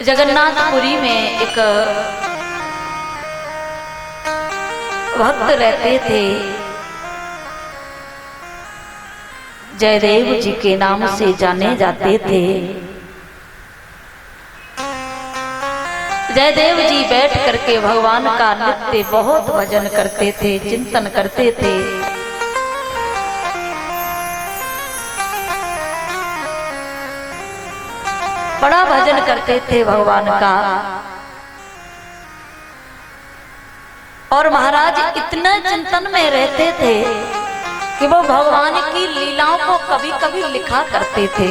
जगन्नाथपुरी में एक भक्त रहते थे, जयदेव जी के नाम से जाने जाते थे। जयदेव जी बैठ करके भगवान का नित्य बहुत भजन करते थे, चिंतन करते थे। बड़ा भजन करते थे भगवान का। और महाराज इतने चिंतन में रहते थे कि वो भगवान की लीलाओं को कभी कभी लिखा करते थे।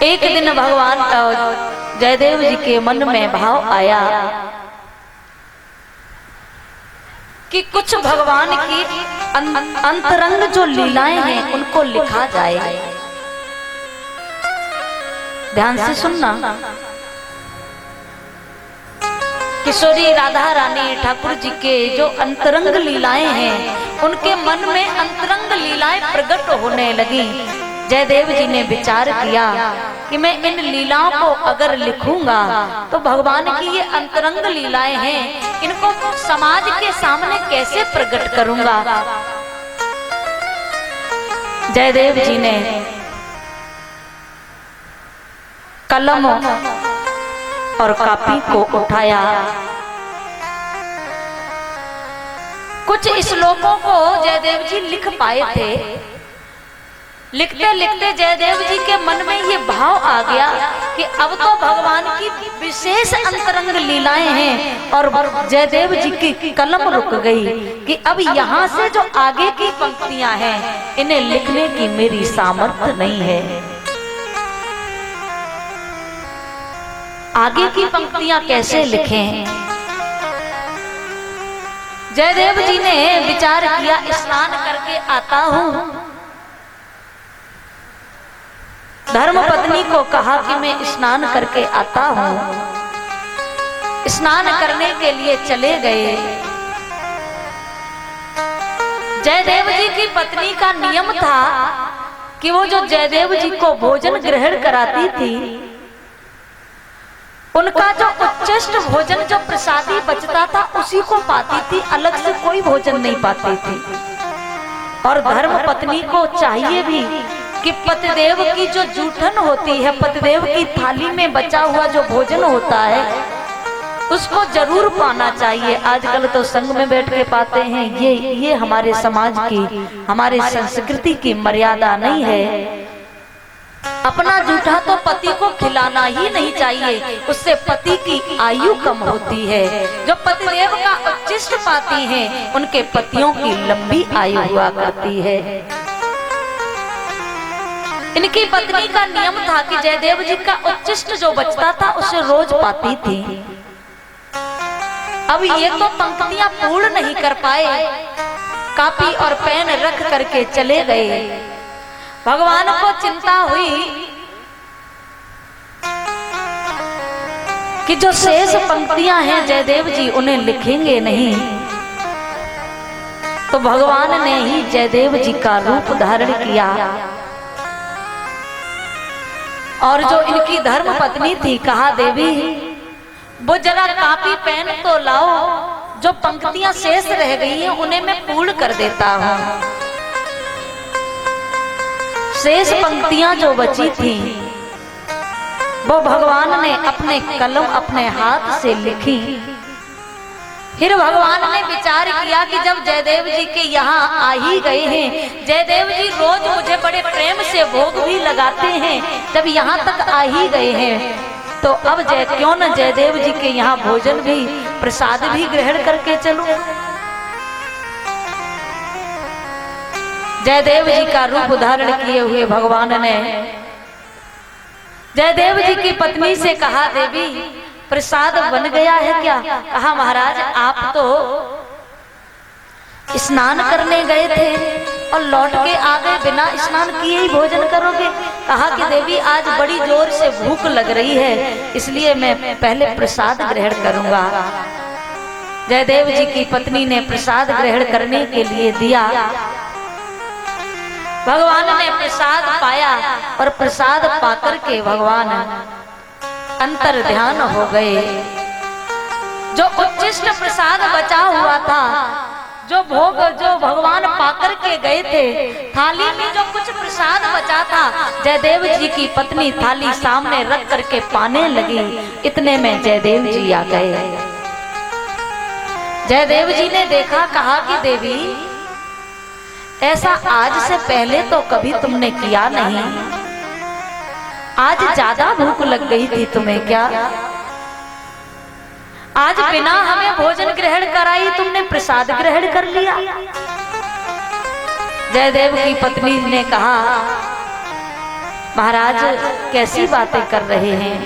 एक दिन भगवान जयदेव जी के मन में भाव आया कि कुछ भगवान की अंतरंग जो लीलाएं हैं उनको लिखा जाए। ध्यान से सुनना। किशोरी राधा रानी ठाकुर जी के जो अंतरंग लीलाएं हैं, उनके मन में अंतरंग लीलाएं प्रकट होने लगी। जयदेव जी ने विचार किया कि मैं इन लीलाओं को अगर लिखूंगा तो भगवान की ये अंतरंग लीलाएं हैं, इनको समाज के सामने कैसे प्रकट करूंगा। जयदेव जी ने कलम और कॉपी को उठाया। कुछ श्लोकों को जयदेव जी लिख पाए थे। लिखते लिखते जयदेव जी के मन में ये भाव आ गया कि अब तो भगवान की विशेष अंतरंग लीलाएं हैं। और जयदेव जी की कलम रुक गई कि अब यहाँ से जो आगे की पंक्तियां हैं, इन्हें लिखने की मेरी सामर्थ्य नहीं है। आगे की पंक्तियां कैसे लिखें। जयदेव जी ने विचार किया, स्नान करके आता हूं। धर्म पत्नी को कहा कि मैं स्नान करके आता हूं। स्नान करने के लिए चले गए। जयदेव जी की पत्नी का नियम था कि वो जो जयदेव जी को भोजन ग्रहण कराती थी, उनका जो उच्चिष्ट भोजन जो प्रसादी बचता था उसी को पाती थी, अलग से कोई भोजन नहीं पाती थी। और धर्म पत्नी को चाहिए भी कि पतिदेव की जो जूठन होती है, पतिदेव की थाली में बचा हुआ जो भोजन होता है, उसको जरूर पाना चाहिए। आजकल तो संग में बैठ के पाते हैं, ये हमारे समाज की, हमारे संस्कृति की मर्यादा नहीं है। अपना जूठा तो पति को खिलाना ही नहीं चाहिए, उससे पति की आयु कम होती है। जो पतिदेव का उच्चिष्ट पाती हैं, उनके पतियों की लंबी आयु हुआ करती है। इनकी पत्नी का नियम था कि जयदेव जी का उच्चिष्ट जो बचता था उसे रोज पाती थी। अब ये तो पंक्तियां पूर्ण नहीं कर पाए, कॉपी और पेन रख करके चले गए। भगवान को चिंता हुई कि जो शेष पंक्तियां हैं जयदेव जी उन्हें लिखेंगे नहीं। तो भगवान ने ही जयदेव जी का रूप धारण किया। और जो इनकी धर्म पत्नी थी, कहा देवी वो जरा कॉपी पेन तो लाओ, जो पंक्तियां शेष रह गई हैं उन्हें मैं पूर्ण कर देता हूं। शेष पंक्तियां जो बची थी वो भगवान ने अपने कलम अपने हाथ से लिखी। फिर भगवान ने विचार किया कि जब जयदेव जी के यहाँ आ ही गए हैं, जयदेव जी रोज मुझे बड़े प्रेम से भोग भी लगाते हैं, जब यहाँ तक आ ही गए हैं तो अब क्यों न जयदेव जी के यहाँ भोजन भी प्रसाद भी ग्रहण करके चलूं। जयदेव जी का रूप धारण किए हुए भगवान ने जयदेव जी की पत्नी से कहा, देवी प्रसाद बन गया है क्या? कहा महाराज आप तो स्नान करने गए थे और लौट के आ गए, बिना स्नान किए ही भोजन करोगे? कहा कि देवी आज बड़ी जोर से भूख लग रही है, इसलिए मैं पहले प्रसाद ग्रहण करूंगा। जयदेव जी की पत्नी ने प्रसाद ग्रहण करने के लिए दिया। भगवान ने प्रसाद पाया और प्रसाद पाकर के भगवान अंतर ध्यान हो गए। जो उच्चिष्ट प्रसाद बचा हुआ था, जो भोग जो भगवान पाकर के गए थे, थाली में जो कुछ प्रसाद बचा था, जयदेव जी की पत्नी थाली सामने रख करके पाने लगी। इतने में जयदेव जी आ गए। जयदेव जी ने देखा, कहा कि देवी ऐसा आज से पहले तो कभी तुमने किया नहीं, आज ज्यादा भूख लग गई थी तुम्हें क्या? आज बिना हमें भोजन ग्रहण कराई तुमने प्रसाद ग्रहण कर लिया। जयदेव की पत्नी ने कहा, महाराज कैसी बातें कर रहे हैं,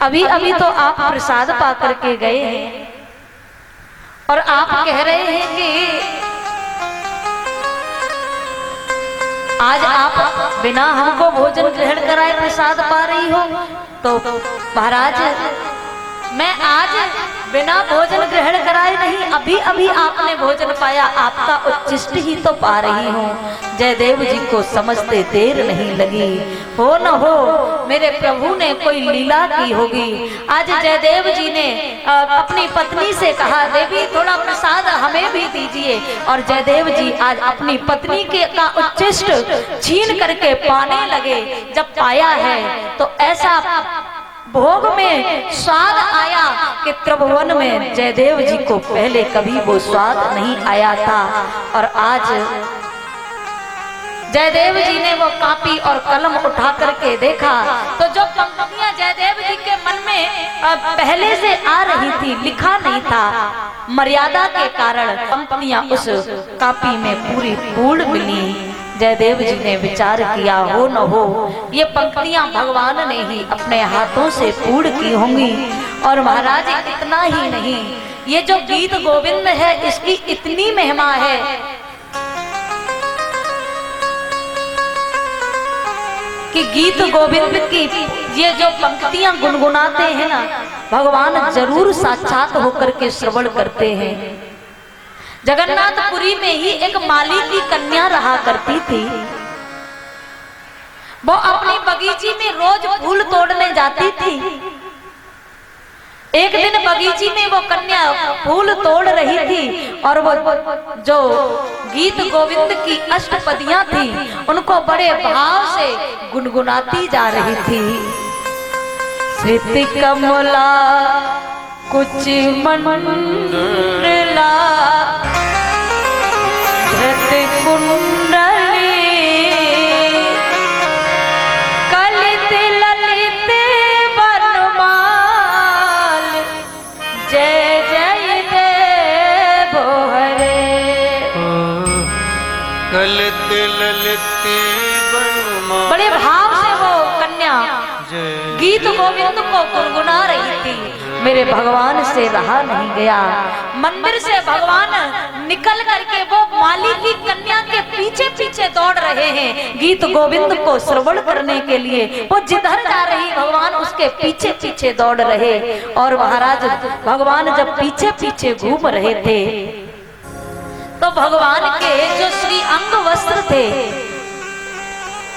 अभी अभी तो आप प्रसाद पा करके गए हैं और आप कह रहे हैं कि आज आप बिना हमको भोजन ग्रहण कराए प्रसाद पा रही हो। तो महाराज मैं आज बिना भोजन ग्रहण कराए नहीं, अभी अभी आपने भोजन पाया, आपका उच्चिष्ट ही तो पा रही हूँ। जयदेव जी को समझते देर नहीं लगी। हो न हो मेरे प्रभु ने कोई लीला की होगी। आज जयदेव जी ने अपनी पत्नी से कहा, देवी थोड़ा प्रसाद हमें भी दीजिए। और जयदेव जी आज अपनी पत्नी के का उच्चिष्ट छीन करके पाने लगे। जब पाया है तो ऐसा भोग में स्वाद आया कि त्रिभुवन में जयदेव जी को पहले कभी वो स्वाद नहीं आया था। और आज जयदेव जी ने वो कापी और कलम उठा करके देखा तो जो पंक्तियां जयदेव जी के मन में पहले से आ रही थी, लिखा नहीं था, मर्यादा के कारण पंक्तियां उस कापी में पूरी पूर्ण मिली। जयदेव जी ने विचार किया, हो न हो ये पंक्तियां भगवान ने ही अपने हाथों से पूर्ण की होंगी। और महाराज इतना ही नहीं, ये जो गीत गोविंद है इसकी इतनी महिमा है कि गीत गोविंद की ये जो पंक्तियां गुनगुनाते हैं ना, भगवान जरूर साक्षात होकर के श्रवण करते हैं। जगन्नाथपुरी में ही एक माली की कन्या रहा करती थी। वो अपनी बगीची में रोज फूल तोड़ने जाती थी। एक दिन बगीची में वो कन्या फूल तोड़ रही थी और वो जो गीत गोविंद की अष्टपदियां थी उनको बड़े भाव से गुनगुनाती जा रही थी। श्रुति कमला कुछ मंडला धृत कुंडली कलित ललित वनमाल जय जय देव हरे। कलित ललित वनमाल, बड़े भाव से वो कन्या गीत गोविंद को गुनगुना रही थी। मेरे भगवान से रहा नहीं गया। मंदिर से भगवान निकल करके वो माली की कन्या के पीछे पीछे दौड़ रहे हैं गीत गोविंद को श्रवण करने के लिए। वो जिधर जा रही भगवान उसके पीछे पीछे दौड़ रहे। और महाराज भगवान जब पीछे पीछे घूम रहे थे तो भगवान के जो श्री अंग वस्त्र थे,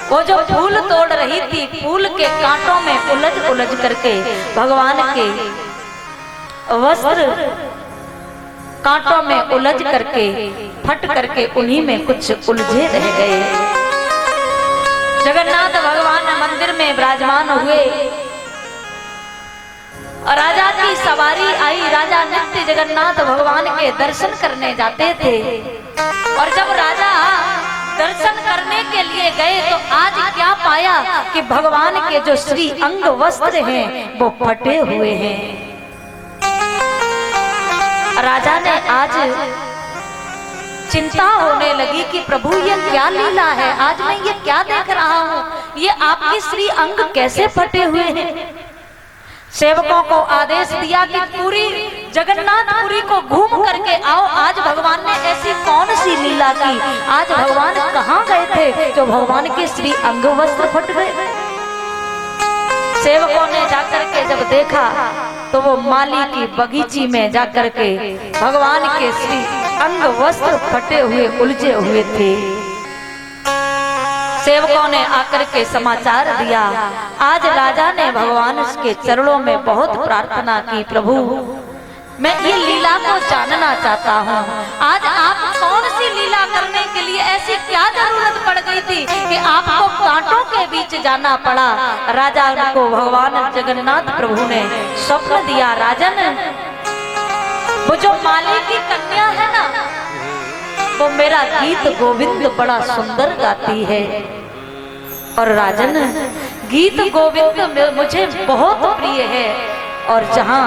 वो जो फूल तोड़ रही थी, फूल के कांटों में उलझ उलझ करके भगवान के वस्त्र कांटों में उलझ करके फट करके उन्हीं में कुछ उलझे रह गए। जगन्नाथ भगवान मंदिर में विराजमान हुए और राजा की सवारी आई। राजा नित्य जगन्नाथ भगवान के दर्शन करने जाते थे और जब राजा दर्शन करने के लिए गए तो आज क्या पाया कि भगवान के जो श्री अंग वस्त्र हैं वो फटे हुए हैं। राजा ने आज चिंता होने लगी कि प्रभु ये क्या लीला है, आज मैं ये क्या देख रहा हूँ, ये आपके श्री अंग कैसे फटे हुए हैं। सेवकों को आदेश दिया कि पूरी जगन्नाथपुरी को घूम करके आओ, आज भगवान ने ऐसी कौन सी लीला की, आज भगवान कहाँ गए थे जो भगवान के श्री अंग वस्त्र फट गए। सेवकों ने जाकर के जब देखा तो वो माली की बगीची में जाकर के भगवान के श्री अंग वस्त्र फटे हुए उलझे हुए थे। सेवकों ने आकर के समाचार दिया। आज राजा ने भगवान के चरणों में बहुत प्रार्थना की, प्रभु मैं ये लीला को जानना चाहता हूँ। आज आप कौन सी लीला करने के लिए, ऐसी क्या जरूरत पड़ गई थी कि आपको कांटों के बीच जाना पड़ा। राजा को भगवान जगन्नाथ प्रभु ने स्वप्न दिया, राजन वो जो माली की कन्या है ना, वो मेरा गीत गोविंद बड़ा सुंदर गाती है, और राजन गीत गोविंद मुझे बहुत प्रिय है, और जहाँ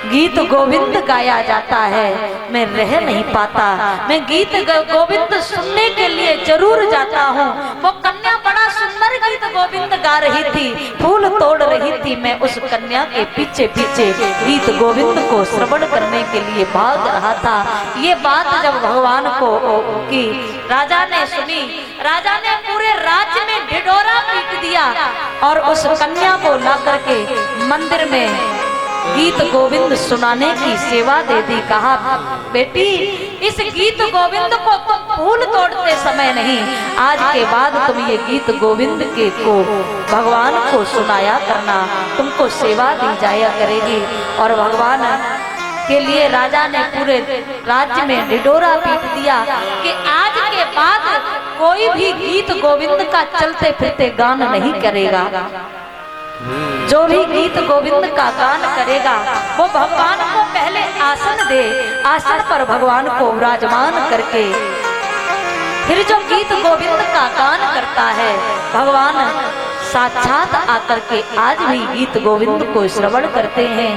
गीत गोविंद गाया जाता है मैं रह नहीं पाता। मैं गीत गोविंद सुनने के लिए जरूर जाता हूँ। वो कन्या बड़ा सुंदर गीत गोविंद गा रही थी, फूल तोड़ रही थी। मैं उस कन्या के पीछे पीछे गीत गोविंद को श्रवण करने के लिए भाग रहा था। ये बात जब भगवान को की राजा ने सुनी, राजा ने पूरे राज्य में ढिढोरा पीट दिया और उस कन्या को ला करके मंदिर में गीत गोविंद सुनाने की सेवा दे दी। कहा, बेटी इस गीत गोविंद को तुम फूल तोड़ते समय नहीं, आज के बाद तुम ये गीत गोविंद के को भगवान को सुनाया करना, तुमको सेवा दी जाया करेगी। और भगवान के लिए राजा ने पूरे राज्य में ढिढोरा पीट दिया कि आज के बाद कोई भी गीत गोविंद का चलते फिरते गान नहीं करेगा। जो भी गीत गोविंद का गान करेगा वो भगवान को पहले आसन दे, आसन पर भगवान को विराजमान करके फिर जो गीत गोविंद का गान करता है, भगवान साक्षात आकर के आज भी गीत गोविंद को श्रवण करते हैं।